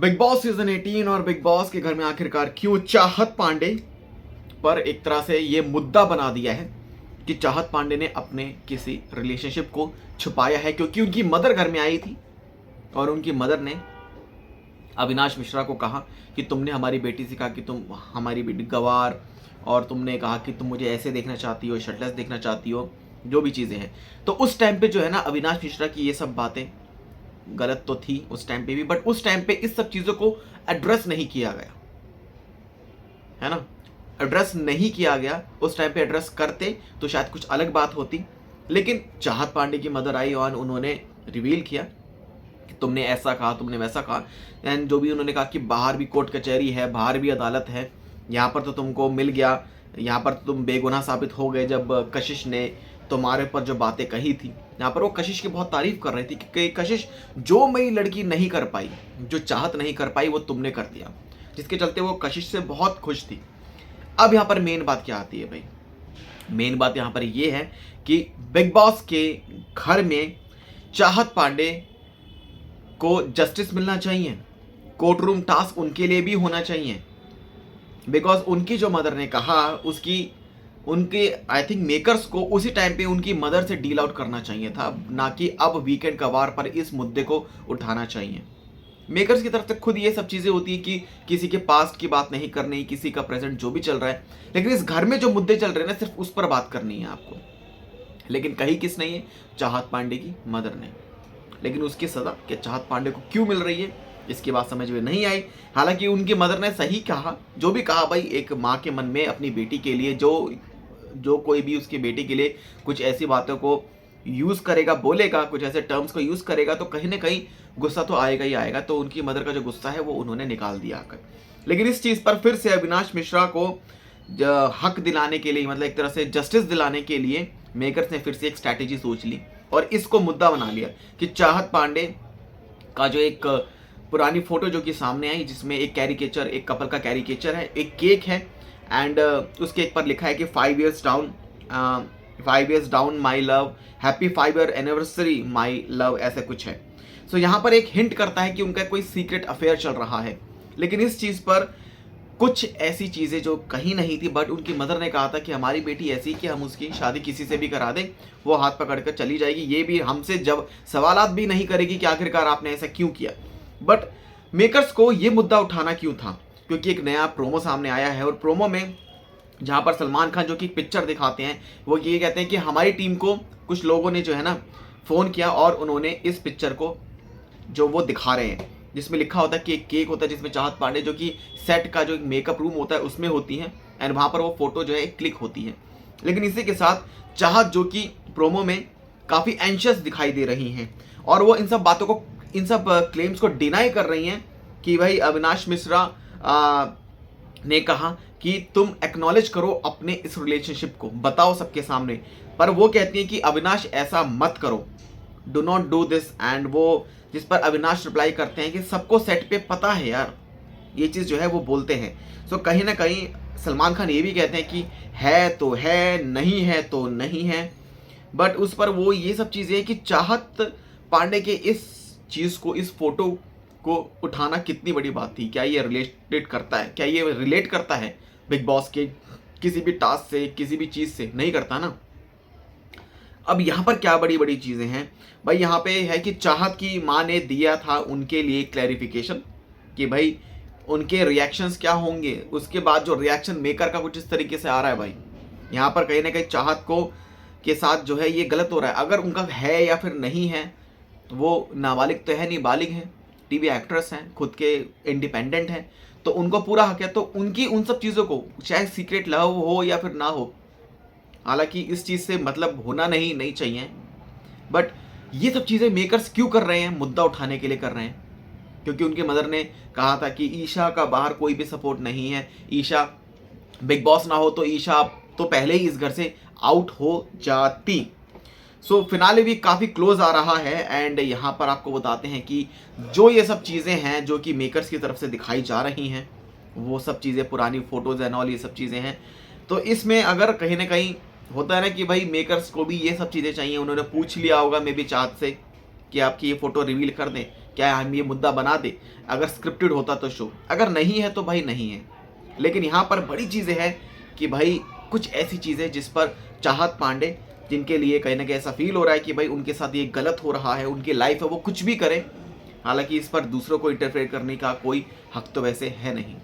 Big boss season 18 और big boss के घर में आखिरकार क्यों चाहत पांडे पर एक तरह से ये मुद्दा बना दिया है कि चाहत पांडे ने अपने किसी रिलेशनशिप को छुपाया है क्योंकि उनकी मदर घर में आई थी और उनकी मदर ने अविनाश मिश्रा को कहा कि तुमने हमारी बेटी से कहा कि तुम हमारी बेटी गवार, और तुमने कहा कि तुम मुझे ऐसे देखना चाहती हो, शर्टलेस देखना चाहती हो, जो भी चीज़ें हैं। तो उस टाइम पे जो है ना अविनाश मिश्रा की ये सब बातें गलत तो थी उस टाइम पे भी, बट उस टाइम पे इस सब चीज़ों को एड्रेस नहीं किया गया, है ना। एड्रेस नहीं किया गया, उस टाइम पे एड्रेस करते तो शायद कुछ अलग बात होती। लेकिन चाहत पांडे की मदर आई और उन्होंने रिवील किया कि तुमने ऐसा कहा, तुमने वैसा कहा, एंड जो भी उन्होंने कहा कि बाहर भी कोर्ट कचहरी है, बाहर भी अदालत है, यहाँ पर तो तुमको मिल गया, यहाँ पर तो तुम बेगुनाह साबित हो गए जब कशिश ने तुम्हारे पर जो बातें कही थी। यहाँ पर वो कशिश की बहुत तारीफ कर रही थी कि कशिश, जो मेरी लड़की नहीं कर पाई, जो चाहत नहीं कर पाई, वो तुमने कर दिया, जिसके चलते वो कशिश से बहुत खुश थी। अब यहाँ पर मेन बात क्या आती है भाई? मेन बात यहाँ पर ये है कि बिग बॉस के घर में चाहत पांडे को जस्टिस मिलना चाहिए, कोर्ट रूम टास्क उनके लिए भी होना चाहिए, बिकॉज उनकी जो मदर ने कहा उसकी उनके आई थिंक मेकर्स को उसी टाइम पे उनकी मदर से डील आउट करना चाहिए था, ना कि अब वीकेंड कवार पर इस मुद्दे को उठाना चाहिए। मेकर्स की तरफ से खुद ये सब चीज़ें होती है कि किसी के पास्ट की बात नहीं करनी, किसी का प्रेजेंट जो भी चल रहा है, लेकिन इस घर में जो मुद्दे चल रहे हैं ना सिर्फ उस पर बात करनी है आपको। लेकिन कही किस नहीं है? चाहत पांडे की मदर ने। लेकिन उसकी सजा कि चाहत पांडे को क्यों मिल रही है इसकी बात समझ में नहीं आई। हालांकि उनकी मदर ने सही कहा, जो भी कहा भाई, एक माँ के मन में अपनी बेटी के लिए जो कोई भी उसकी बेटी के लिए कुछ ऐसी बातों को यूज़ करेगा, बोलेगा, कुछ ऐसे टर्म्स को यूज़ करेगा तो कहीं ना कहीं गुस्सा तो आएगा ही आएगा। तो उनकी मदर का जो गुस्सा है वो उन्होंने निकाल दिया आकर। लेकिन इस चीज़ पर फिर से अविनाश मिश्रा को हक दिलाने के लिए, मतलब एक तरह से जस्टिस दिलाने के लिए मेकर्स ने फिर से एक स्ट्रैटेजी सोच ली और इसको मुद्दा बना लिया कि चाहत पांडे का जो एक पुरानी फोटो जो कि सामने आई, जिसमें एक कैरिकेचर, एक कपल का कैरिकेचर है, एक केक है, एंड उस केक पर लिखा है कि 5 years down my love, happy 5 year anniversary my love, ऐसा कुछ है। सो यहाँ पर एक हिंट करता है कि उनका कोई सीक्रेट अफेयर चल रहा है। लेकिन इस चीज़ पर कुछ ऐसी चीज़ें जो कहीं नहीं थी, बट उनकी मदर ने कहा था कि हमारी बेटी ऐसी कि हम उसकी शादी किसी से भी करा दें, वो हाथ पकड़ कर चली जाएगी, ये भी हमसे जब सवालात भी नहीं करेगी कि आखिरकार आपने ऐसा क्यों किया। बट मेकर्स को ये मुद्दा उठाना क्यों था? क्योंकि एक नया प्रोमो सामने आया है और प्रोमो में जहाँ पर सलमान खान जो कि पिक्चर दिखाते हैं, वो ये कहते हैं कि हमारी टीम को कुछ लोगों ने जो है ना फ़ोन किया और उन्होंने इस पिक्चर को जो वो दिखा रहे हैं, जिसमें लिखा होता है कि एक केक होता है जिसमें चाहत पांडे जो कि सेट का जो एक मेकअप रूम होता है उसमें होती हैं, एंड वहाँ पर वो फोटो जो है क्लिक होती है। लेकिन इसी के साथ चाहत जो कि प्रोमो में काफ़ी एंशियस दिखाई दे रही हैं और वो इन सब बातों को, इन सब क्लेम्स को डिनाई कर रही हैं कि भाई अविनाश मिश्रा ने कहा कि तुम एक्नॉलेज करो अपने इस रिलेशनशिप को, बताओ सबके सामने। पर वो कहती हैं कि अविनाश ऐसा मत करो, do not do this, and वो जिस पर अविनाश रिप्लाई करते हैं कि सबको सेट पे पता है यार, ये चीज़ जो है वो बोलते हैं। सो कहीं ना कहीं सलमान खान ये भी कहते हैं कि है तो है, नहीं है तो नहीं है, बट उस पर वो ये सब चीज़ें हैं कि चाहत पांडे के इस चीज़ को, इस फोटो को उठाना कितनी बड़ी बात थी। क्या ये रिलेटेड करता है? क्या ये रिलेट करता है बिग बॉस के किसी भी टास्क से, किसी भी चीज़ से? नहीं करता ना। अब यहाँ पर क्या बड़ी बड़ी चीज़ें हैं भाई? यहाँ पे है कि चाहत की माँ ने दिया था उनके लिए क्लैरिफिकेशन कि भाई उनके रिएक्शंस क्या होंगे। उसके बाद जो रिएक्शन मेकर का कुछ इस तरीके से आ रहा है भाई, यहाँ पर कहीं ना कहीं चाहत को के साथ जो है ये गलत हो रहा है। अगर उनका है या फिर नहीं है, वो नाबालिग तो है नहीं, बालिग है, टीवी एक्ट्रेस हैं, खुद के इंडिपेंडेंट हैं, तो उनको पूरा हक है। तो उनकी उन सब चीज़ों को, चाहे सीक्रेट लव हो या फिर ना हो, हालांकि इस चीज़ से मतलब होना नहीं चाहिए, बट ये सब चीज़ें मेकर्स क्यों कर रहे हैं? मुद्दा उठाने के लिए कर रहे हैं। क्योंकि उनकी मदर ने कहा था कि ईशा का बाहर कोई भी सपोर्ट नहीं है, ईशा बिग बॉस ना हो तो ईशा तो पहले ही इस घर से आउट हो जाती। सो फिनाले भी काफ़ी क्लोज आ रहा है, एंड यहाँ पर आपको बताते हैं कि जो ये सब चीज़ें हैं जो कि मेकर्स की तरफ से दिखाई जा रही हैं, वो सब चीज़ें पुरानी फोटोज़ एंड ऑल ये सब चीज़ें हैं। तो इसमें अगर कहीं ना कहीं होता है ना कि भाई मेकर्स को भी ये सब चीज़ें चाहिए, उन्होंने पूछ लिया होगा मे बी चाहत से कि आपकी ये फ़ोटो रिवील कर दें, क्या हम ये मुद्दा बना दें, अगर स्क्रिप्टेड होता तो शो, अगर नहीं है तो भाई नहीं है। लेकिन यहाँ पर बड़ी चीज़ें हैं कि भाई कुछ ऐसी चीज़ें जिस पर चाहत पांडे, जिनके लिए कहीं ना कहीं ऐसा फील हो रहा है कि भाई उनके साथ ये गलत हो रहा है, उनकी लाइफ है, वो कुछ भी करें, हालांकि इस पर दूसरों को इंटरफेयर करने का कोई हक तो वैसे है नहीं।